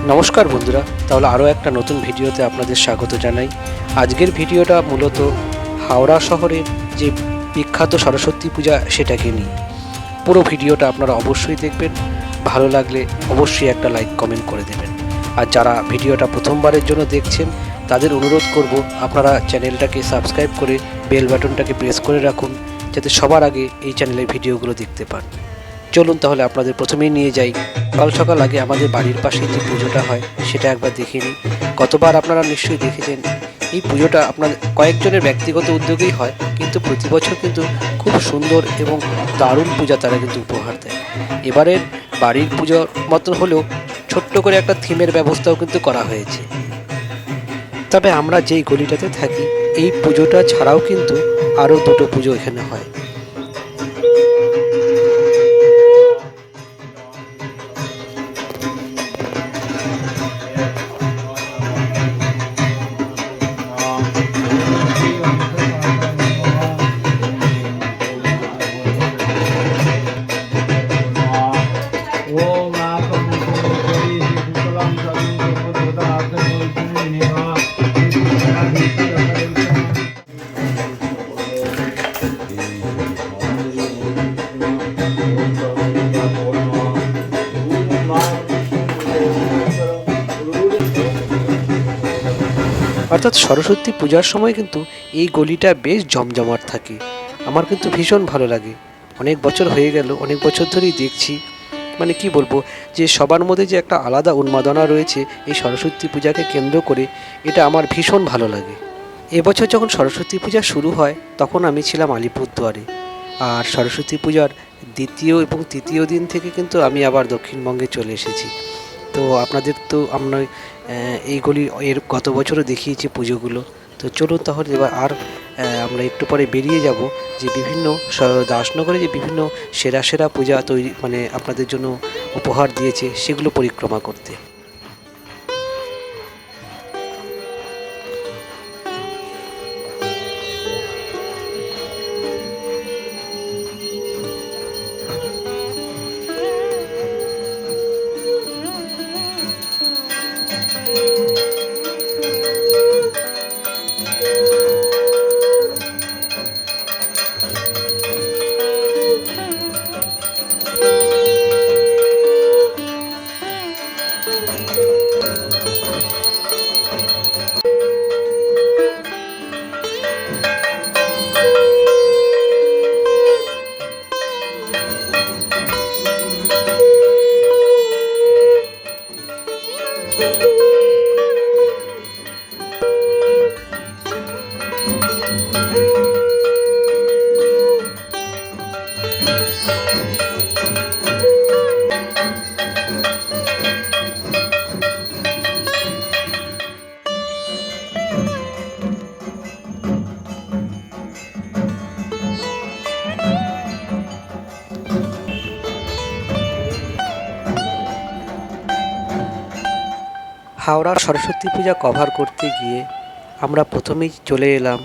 নমস্কার বন্ধুরা, তাহলে আরও একটা নতুন ভিডিওতে আপনাদের স্বাগত জানাই। আজকের ভিডিওটা মূলত হাওড়া শহরের যে বিখ্যাত সরস্বতী পূজা সেটাকে নিয়ে। পুরো ভিডিওটা আপনারা অবশ্যই দেখবেন, ভালো লাগলে অবশ্যই একটা লাইক কমেন্ট করে দেবেন। আর যারা ভিডিওটা প্রথমবারের জন্য দেখছেন তাদের অনুরোধ করব আপনারা চ্যানেলটাকে সাবস্ক্রাইব করে বেল বাটনটাকে প্রেস করে রাখুন, যাতে সবার আগে এই চ্যানেলের ভিডিওগুলো দেখতে পান। চলুন তাহলে আপনাদের প্রথমেই নিয়ে যাই সকাল সকাল আগে আমাদের বাড়ির পাশে যে পুজোটা হয় সেটা একবার দেখে নিই। গতবার আপনারা নিশ্চয়ই দেখেছেন। এই পুজোটা আপনাদের কয়েকজনের ব্যক্তিগত উদ্যোগেই হয়, কিন্তু প্রতি বছর কিন্তু খুব সুন্দর এবং দারুণ পূজা তারা কিন্তু উপহার দেয়। এবারের বাড়ির পুজোর মতন হলেও ছোট্ট করে একটা থিমের ব্যবস্থাও কিন্তু করা হয়েছে। তবে আমরা যেই গলিটাতে থাকি এই পুজোটা ছাড়াও কিন্তু আরও দুটো পুজো এখানে হয়। অর্থাৎ সরস্বতী পূজার সময় কিন্তু এই গলিটা বেশ জমজমাট থাকে। আমার কিন্তু ভীষণ ভালো লাগে। অনেক বছর হয়ে গেল, অনেক বছর ধরেই দেখছি। মানে কি বলবো, যে সবার মধ্যে যে একটা আলাদা উন্মাদনা রয়েছে এই সরস্বতী পূজাকে কেন্দ্র করে, এটা আমার ভীষণ ভালো লাগে। এবছর যখন সরস্বতী পূজা শুরু হয় তখন আমি ছিলাম আলিপুরদুয়ারে। আর সরস্বতী পূজার দ্বিতীয় এবং তৃতীয় দিন থেকে কিন্তু আমি আবার দক্ষিণবঙ্গে চলে এসেছি। তো আপনাদের তো আমরা এইগুলি এর গত বছরও দেখিয়েছি পুজোগুলো। তো চলুন তাহলে এবার আমরা একটু পরে বেরিয়ে যাব যে বিভিন্ন দাসনগরে যে বিভিন্ন সেরা সেরা পূজা তৈরি মানে আপনাদের জন্য উপহার দিয়েছে সেগুলো পরিক্রমা করতে। হাওড়ার সরস্বতী পূজা কভার করতে গিয়ে আমরা প্রথমেই চলে এলাম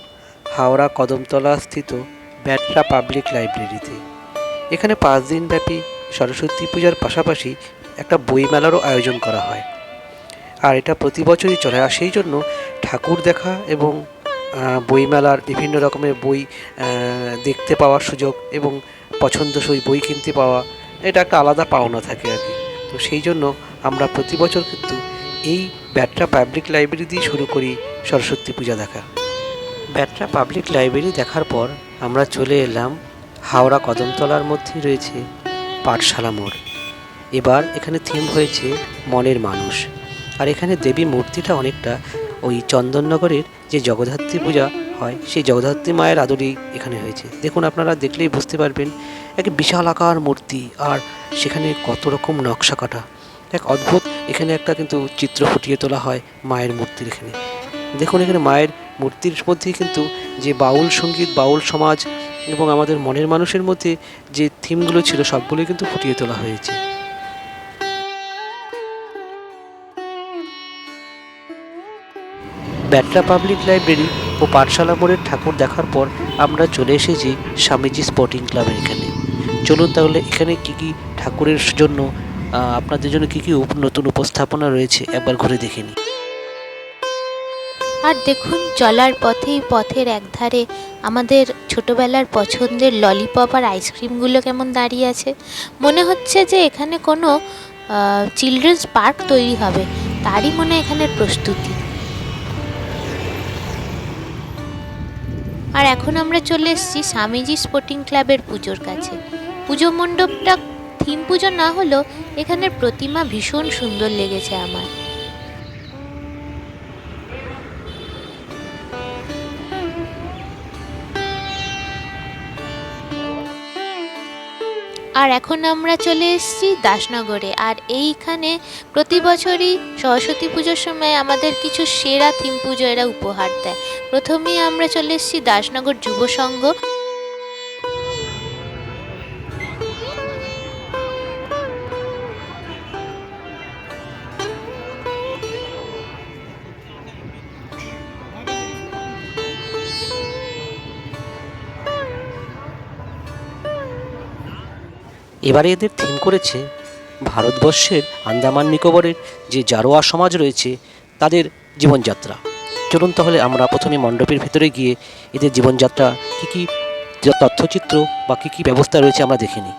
হাওড়া কদমতলা স্থিত ব্যাটরা পাবলিক লাইব্রেরিতে। এখানে 5 দিনব্যাপী সরস্বতী পূজার পাশাপাশি একটা বইমেলারও আয়োজন করা হয়। আর এটা প্রতি বছরই চলে। আর সেই জন্য ঠাকুর দেখা এবং বইমেলার বিভিন্ন রকমের বই দেখতে পাওয়ার সুযোগ এবং পছন্দসই বই কিনতে পাওয়া, এটা একটা আলাদা পাওনা থাকে আর কি। তো সেই জন্য আমরা প্রতি বছর কিন্তু এই ব্যাটরা পাবলিক লাইব্রেরি দিয়ে শুরু করি সরস্বতী পূজা দেখা। ব্যাটরা পাবলিক লাইব্রেরি দেখার পর আমরা চলে এলাম হাওড়া কদমতলার মধ্যেই রয়েছে পাঠশালা মোড়। এবার এখানে থিম হয়েছে মনের মানুষ। আর এখানে দেবী মূর্তিটা অনেকটা ওই চন্দননগরের যে জগদ্ধাত্রী পূজা হয় সেই জগদ্ধাত্রী মায়ের আদরেই এখানে হয়েছে। দেখুন, আপনারা দেখলেই বুঝতে পারবেন, এক বিশাল আকার মূর্তি আর সেখানে কত রকম নকশা কাটা, এক অদ্ভুত এখানে একটা কিন্তু চিত্র ফুটিয়ে তোলা হয় মায়ের মূর্তির। এখানে দেখুন, এখানে মায়ের মূর্তির মধ্যেই কিন্তু যে বাউল সঙ্গীত, বাউল সমাজ এবং আমাদের মনের মানুষের মধ্যে যে থিমগুলো ছিল সবগুলোই কিন্তু ফুটিয়ে তোলা হয়েছে। ব্যাটরা পাবলিক লাইব্রেরি ও পাঠশালা মোড়ের ঠাকুর দেখার পর আমরা চলে এসেছি স্বামীজি স্পোর্টিং ক্লাবের এখানে। চলুন তাহলে এখানে কি কি ঠাকুরের জন্য আপনাদের জন্য কী কী নতুন উপস্থাপনা রয়েছে একবার ঘুরে দেখে নিই। আর দেখুন, চলার পথেই পথের একধারে আমাদের ছোটবেলার পছন্দের ললিপপ আর আইসক্রিমগুলো কেমন দাঁড়িয়ে আছে। মনে হচ্ছে যে এখানে কোনো চিলড্রেন্স পার্ক তৈরি হবে, তারই মনে হয় এখানের প্রস্তুতি। আর এখন আমরা চলে এসেছি স্বামীজি স্পোর্টিং ক্লাবের পুজোর কাছে। পুজো মণ্ডপটা থিম পুজো না হলেও এখানের প্রতিমা ভীষণ সুন্দর লেগেছে আমার। আর এখন আমরা চলে এসেছি দাসনগরে। আর এইখানে প্রতি বছরই সরস্বতী পুজোর সময় আমাদের কিছু সেরা থিম পুজো এরা উপহার দেয়। প্রথমেই আমরা চলে এসেছি দাসনগর যুব সংঘ। এবারে এদের থিম করেছে ভারতবর্ষের আন্দামান নিকোবরের যে জারোয়া সমাজ রয়েছে তাদের জীবনযাত্রা। চলুন তাহলে আমরা প্রথমে মণ্ডপের ভেতরে গিয়ে এদের জীবনযাত্রা কী কী তথ্যচিত্র বা কী কী ব্যবস্থা রয়েছে আমরা দেখে নিই।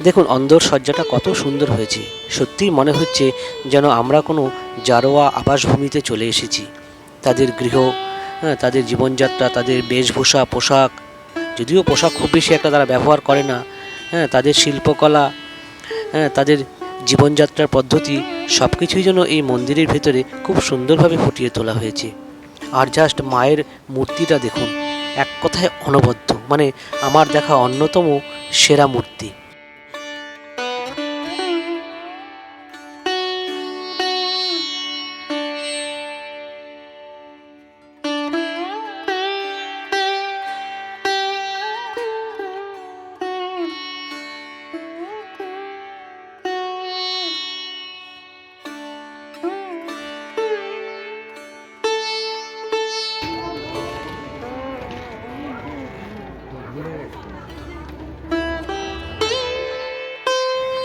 দেখুন অন্দর সজ্জাটা কত সুন্দর হয়েছে। সত্যিই মনে হচ্ছে যেন আমরা কোনো জারোয়া আবাসভূমিতে চলে এসেছি। তাদের গৃহ, তাদের জীবনযাত্রা, তাদের বেশভূষা, পোশাক, যদিও পোশাক খুব বেশি একটা তারা ব্যবহার করে না, তাদের শিল্পকলা, তাদের জীবনযাত্রার পদ্ধতি সব কিছুই যেন এই মন্দিরের ভেতরে খুব সুন্দরভাবে ফুটিয়ে তোলা হয়েছে। আর জাস্ট মায়ের মূর্তিটা দেখুন, এক কথায় অনবদ্য, মানে আমার দেখা অন্যতম সেরা মূর্তি।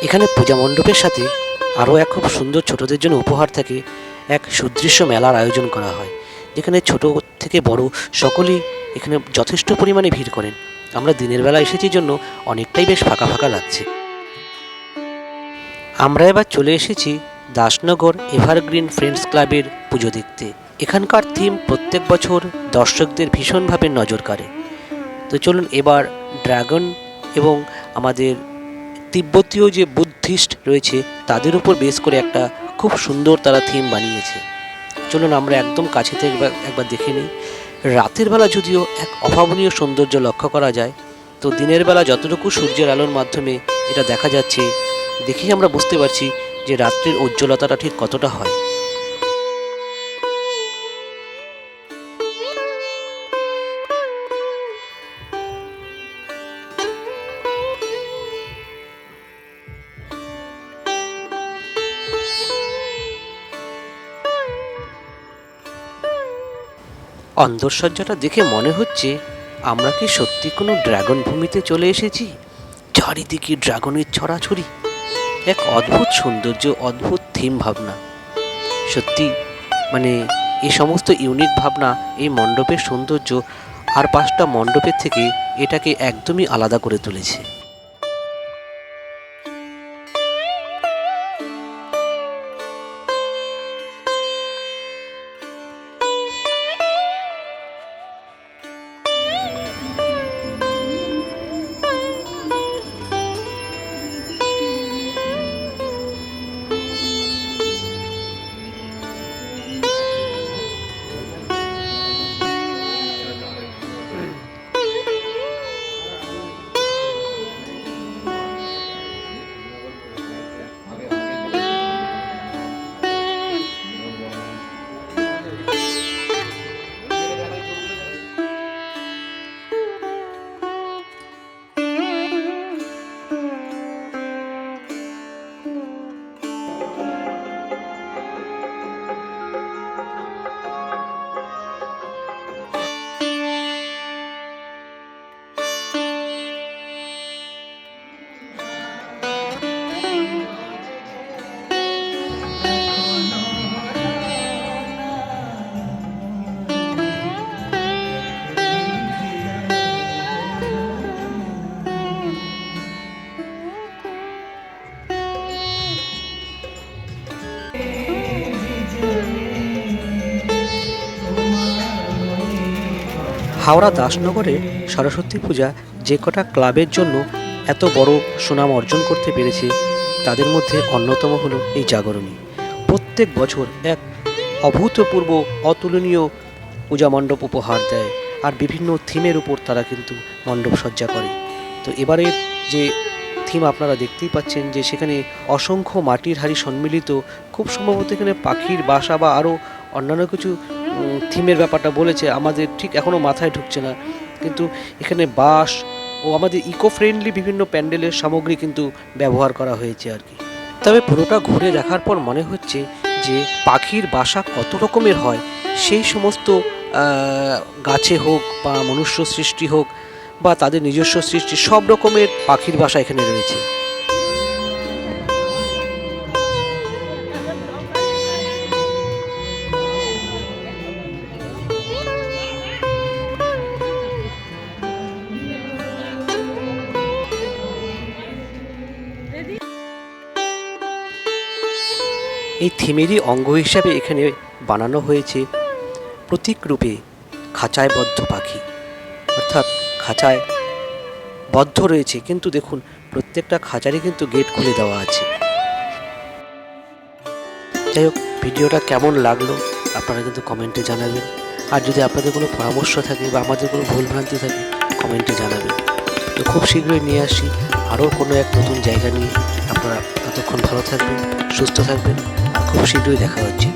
এখানে পূজা মণ্ডপের সাথে আরও এক খুব সুন্দর ছোটদের জন্য উপহার থাকে, এক সুদৃশ্য মেলার আয়োজন করা হয়, যেখানে ছোট থেকে বড় সকলেই এখানে যথেষ্ট পরিমাণে ভিড় করেন। আমরা দিনের বেলা এসেছি জন্য অনেকটাই বেশ ফাঁকা ফাঁকা লাগছে। আমরা এবার চলে এসেছি দাসনগর এভারগ্রিন ফ্রেন্ডস ক্লাবের পুজো দেখতে। এখানকার থিম প্রত্যেক বছর দর্শকদের ভীষণভাবে নজর কাড়ে। তো চলুন এবার ড্রাগন এবং আমাদের তিব্বতীয় যে বুদ্ধিস্ট রয়েছে তাদের উপর বেস করে একটা খুব সুন্দর তারা থিম বানিয়েছে। চলুন আমরা একদম কাছে থেকে একবার দেখে নিই। রাতের বেলা যদিও এক অভাবনীয় সৌন্দর্য লক্ষ্য করা যায়, তো দিনের বেলা যতটুকু সূর্যের আলোর মাধ্যমে এটা দেখা যাচ্ছে, দেখেই আমরা বুঝতে পারছি যে রাত্রির উজ্জ্বলতাটা ঠিক কতটা হয়। অন্দরসজ্জাটা দেখে মনে হচ্ছে আমরা কি সত্যি কোনো ড্রাগন ভূমিতে চলে এসেছি। চারিদিকে ড্রাগনের ছড়াছড়ি, এক অদ্ভুত সৌন্দর্য, অদ্ভুত থিম ভাবনা। সত্যি মানে এই সমস্ত ইউনিক ভাবনা এই মণ্ডপের সৌন্দর্য আর 5টা মণ্ডপের থেকে এটাকে একদমই আলাদা করে তুলেছে। হাওড়া দাসনগরে সরস্বতী পূজা যে কটা ক্লাবের জন্য এত বড় সুনাম অর্জন করতে পেরেছে তাদের মধ্যে অন্যতম হলো এই জাগরণী। প্রত্যেক বছর এক অভূতপূর্ব অতুলনীয় পূজা মণ্ডপ উপহার দেয়, আর বিভিন্ন থিমের উপর তারা কিন্তু মণ্ডপ সজ্জা করে। তো এবারের যে থিম আপনারা দেখতেই পাচ্ছেন যে সেখানে অসংখ্য মাটির হাঁড়ি সম্মিলিত, খুব সম্ভবত এখানে পাখির বাসা বা আরও অন্যান্য কিছু থিমের ব্যাপারটা বলেছে, আমাদের ঠিক এখনও মাথায় ঢুকছে না, কিন্তু এখানে বাঁশ ও আমাদের ইকো ফ্রেন্ডলি বিভিন্ন প্যান্ডেলের সামগ্রী কিন্তু ব্যবহার করা হয়েছে আর কি। তবে পুরোটা ঘুরে দেখার পর মনে হচ্ছে যে পাখির বাসা কত রকমের হয়, সেই সমস্ত গাছে হোক বা মনুষ্য সৃষ্টি হোক বা তাদের নিজস্ব সৃষ্টি, সব রকমের পাখির বাসা এখানে রয়েছে। এই থিমেরই অঙ্গ হিসাবে এখানে বানানো হয়েছে প্রতীক রূপে খাঁচায় বদ্ধ পাখি, অর্থাৎ খাঁচায় বদ্ধ রয়েছে, কিন্তু দেখুন প্রত্যেকটা খাঁচারই কিন্তু গেট খুলে দেওয়া আছে। যাই হোক, ভিডিওটা কেমন লাগলো আপনারা কিন্তু কমেন্টে জানাবেন, আর যদি আপনাদের কোনো পরামর্শ থাকে বা আমাদের কোনো ভুলভ্রান্তি থাকে কমেন্টে জানাবেন। তো খুব শীঘ্রই নিয়ে আসি আরও কোনো এক নতুন জায়গা নিয়ে। আপনারা ততক্ষণ ভালো থাকবেন, সুস্থ থাকবেন, আর খুব শীঘ্রই দেখা হচ্ছে।